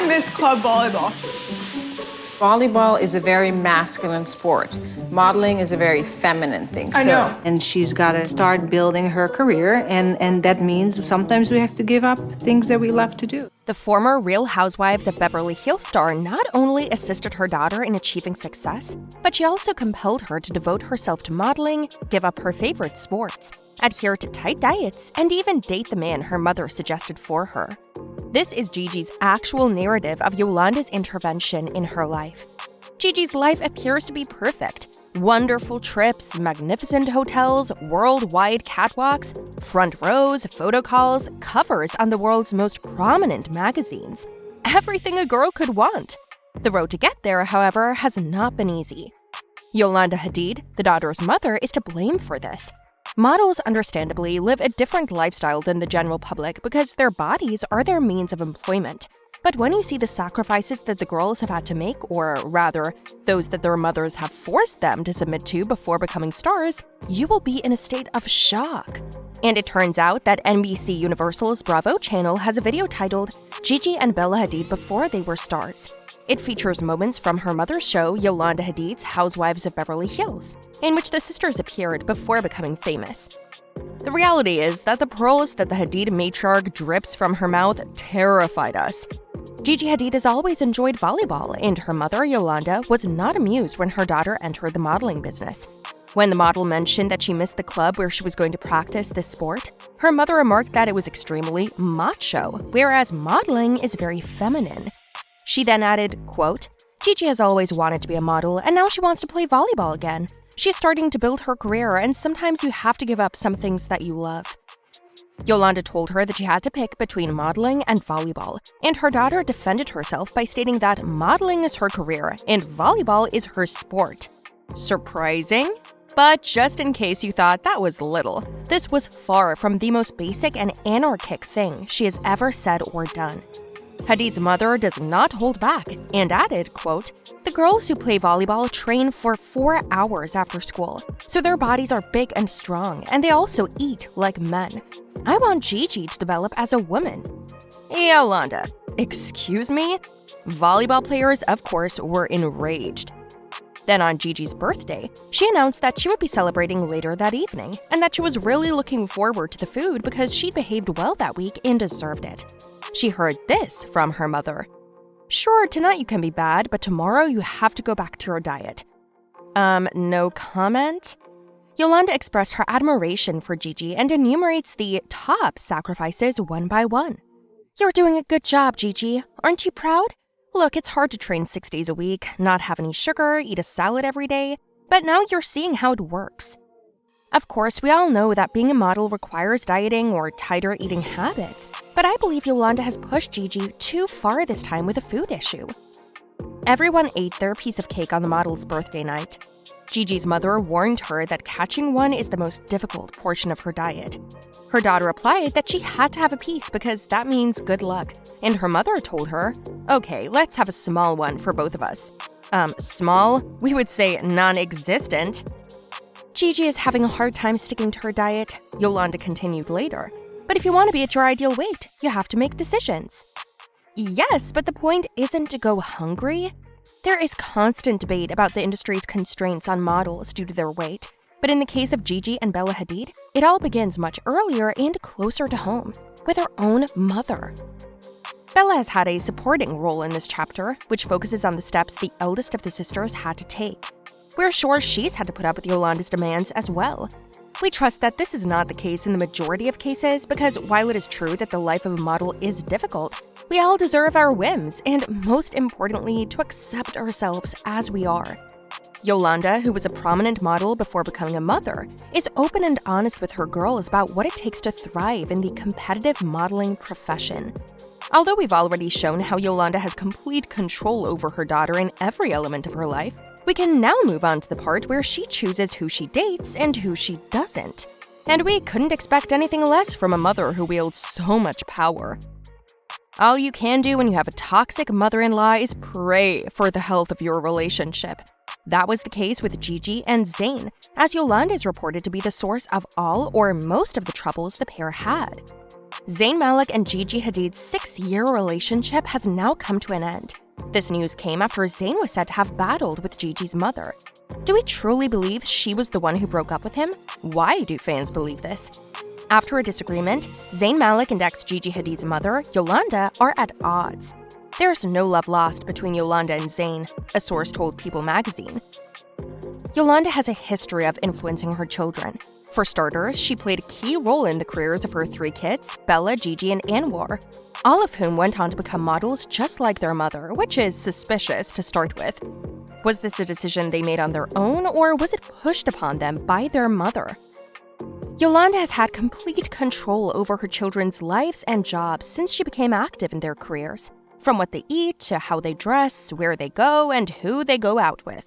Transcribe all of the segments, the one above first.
miss club volleyball. Volleyball is a very masculine sport. Modeling is a very feminine thing. I know. And she's got to start building her career, and that means sometimes we have to give up things that we love to do. The former Real Housewives of Beverly Hills star not only assisted her daughter in achieving success, but she also compelled her to devote herself to modeling, give up her favorite sports, adhere to tight diets, and even date the man her mother suggested for her. This is Gigi's actual narrative of Yolanda's intervention in her life. Gigi's life appears to be perfect. Wonderful trips, magnificent hotels, worldwide catwalks, front rows, photocalls, covers on the world's most prominent magazines. Everything a girl could want. The road to get there, however, has not been easy. Yolanda Hadid, the daughter's mother, is to blame for this. Models, understandably, live a different lifestyle than the general public because their bodies are their means of employment. But when you see the sacrifices that the girls have had to make, or rather, those that their mothers have forced them to submit to before becoming stars, you will be in a state of shock. And it turns out that NBC Universal's Bravo channel has a video titled Gigi and Bella Hadid Before They Were Stars. It features moments from her mother's show, Yolanda Hadid's Housewives of Beverly Hills, in which the sisters appeared before becoming famous. The reality is that the pearls that the Hadid matriarch drips from her mouth terrified us. Gigi Hadid has always enjoyed volleyball, and her mother, Yolanda, was not amused when her daughter entered the modeling business. When the model mentioned that she missed the club where she was going to practice this sport, her mother remarked that it was extremely macho, whereas modeling is very feminine. She then added, quote, Gigi has always wanted to be a model, and now she wants to play volleyball again. She's starting to build her career, and sometimes you have to give up some things that you love. Yolanda told her that she had to pick between modeling and volleyball, and her daughter defended herself by stating that modeling is her career and volleyball is her sport. Surprising? But just in case you thought that was little, this was far from the most basic and anarchic thing she has ever said or done. Hadid's mother does not hold back and added, quote, the girls who play volleyball train for 4 hours after school, so their bodies are big and strong, and they also eat like men. I want Gigi to develop as a woman. Yolanda, excuse me? Volleyball players, of course, were enraged. Then on Gigi's birthday, she announced that she would be celebrating later that evening, and that she was really looking forward to the food because she'd behaved well that week and deserved it. She heard this from her mother. Sure, tonight you can be bad, but tomorrow you have to go back to your diet. No comment? Yolanda expressed her admiration for Gigi and enumerates the top sacrifices one by one. You're doing a good job, Gigi. Aren't you proud? Look, it's hard to train 6 days a week, not have any sugar, eat a salad every day, but now you're seeing how it works. Of course, we all know that being a model requires dieting or tighter eating habits, but I believe Yolanda has pushed Gigi too far this time with a food issue. Everyone ate their piece of cake on the model's birthday night. Gigi's mother warned her that catching one is the most difficult portion of her diet. Her daughter replied that she had to have a piece because that means good luck, and her mother told her, okay, let's have a small one for both of us. Small? We would say non-existent. Gigi is having a hard time sticking to her diet, Yolanda continued later. But if you want to be at your ideal weight, you have to make decisions. Yes, but the point isn't to go hungry. There is constant debate about the industry's constraints on models due to their weight. But in the case of Gigi and Bella Hadid, it all begins much earlier and closer to home, with her own mother. Bella has had a supporting role in this chapter, which focuses on the steps the eldest of the sisters had to take. We're sure she's had to put up with Yolanda's demands as well. We trust that this is not the case in the majority of cases because while it is true that the life of a model is difficult, we all deserve our whims and, most importantly, to accept ourselves as we are. Yolanda, who was a prominent model before becoming a mother, is open and honest with her girls about what it takes to thrive in the competitive modeling profession. Although we've already shown how Yolanda has complete control over her daughter in every element of her life, we can now move on to the part where she chooses who she dates and who she doesn't. And we couldn't expect anything less from a mother who wields so much power. All you can do when you have a toxic mother-in-law is pray for the health of your relationship. That was the case with Gigi and Zayn, as Yolanda is reported to be the source of all or most of the troubles the pair had. Zayn Malik and Gigi Hadid's 6-year relationship has now come to an end. This news came after Zayn was said to have battled with Gigi's mother. Do we truly believe she was the one who broke up with him? Why do fans believe this? After a disagreement, Zayn Malik and ex-Gigi Hadid's mother, Yolanda, are at odds. There's no love lost between Yolanda and Zayn, a source told People magazine. Yolanda has a history of influencing her children. For starters, she played a key role in the careers of her 3 kids, Bella, Gigi, and Anwar, all of whom went on to become models just like their mother, which is suspicious to start with. Was this a decision they made on their own, or was it pushed upon them by their mother? Yolanda has had complete control over her children's lives and jobs since she became active in their careers, from what they eat to how they dress, where they go, and who they go out with.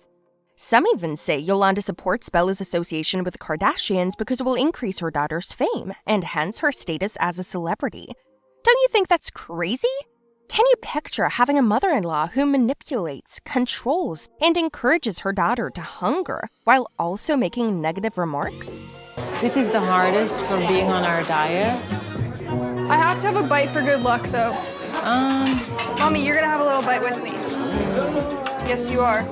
Some even say Yolanda supports Bella's association with the Kardashians because it will increase her daughter's fame, and hence her status as a celebrity. Don't you think that's crazy? Can you picture having a mother-in-law who manipulates, controls, and encourages her daughter to hunger while also making negative remarks? This is the hardest for being on our diet. I have to have a bite for good luck, though. Mommy, you're gonna have a little bite with me. Yes, you are.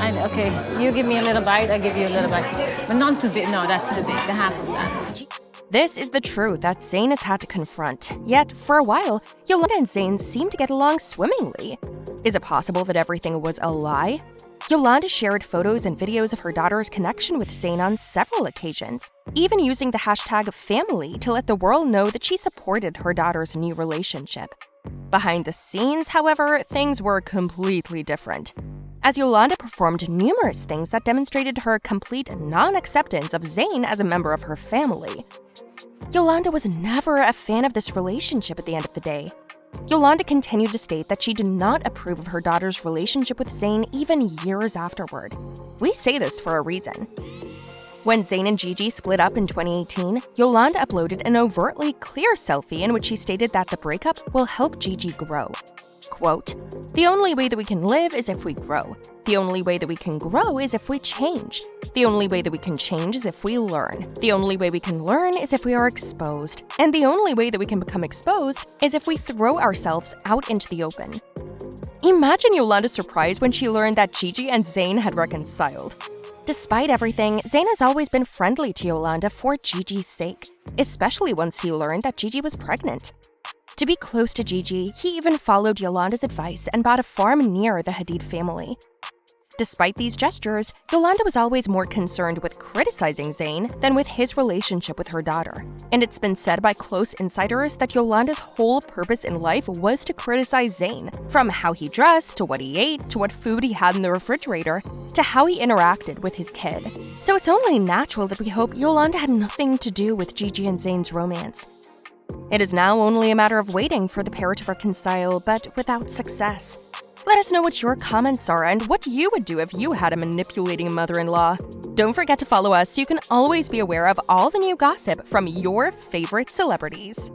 Okay, you give me a little bite, I give you a little bite. But not too big, no, that's too big, the half of that. This is the truth that Zayn has had to confront. Yet, for a while, Yolanda and Zayn seem to get along swimmingly. Is it possible that everything was a lie? Yolanda shared photos and videos of her daughter's connection with Zayn on several occasions, even using the hashtag family to let the world know that she supported her daughter's new relationship. Behind the scenes, however, things were completely different, as Yolanda performed numerous things that demonstrated her complete non-acceptance of Zayn as a member of her family. Yolanda was never a fan of this relationship at the end of the day. Yolanda continued to state that she did not approve of her daughter's relationship with Zayn even years afterward. We say this for a reason. When Zayn and Gigi split up in 2018, Yolanda uploaded an overtly clear selfie in which she stated that the breakup will help Gigi grow. Quote, "The only way that we can live is if we grow. The only way that we can grow is if we change. The only way that we can change is if we learn. The only way we can learn is if we are exposed. And the only way that we can become exposed is if we throw ourselves out into the open." Imagine Yolanda's surprise when she learned that Gigi and Zayn had reconciled. Despite everything, Zayn has always been friendly to Yolanda for Gigi's sake, especially once he learned that Gigi was pregnant. To be close to Gigi, he even followed Yolanda's advice and bought a farm near the Hadid family. Despite these gestures, Yolanda was always more concerned with criticizing Zayn than with his relationship with her daughter. And it's been said by close insiders that Yolanda's whole purpose in life was to criticize Zayn, from how he dressed, to what he ate, to what food he had in the refrigerator, to how he interacted with his kid. So it's only natural that we hope Yolanda had nothing to do with Gigi and Zayn's romance. It is now only a matter of waiting for the pair to reconcile, but without success. Let us know what your comments are and what you would do if you had a manipulating mother-in-law. Don't forget to follow us so you can always be aware of all the new gossip from your favorite celebrities.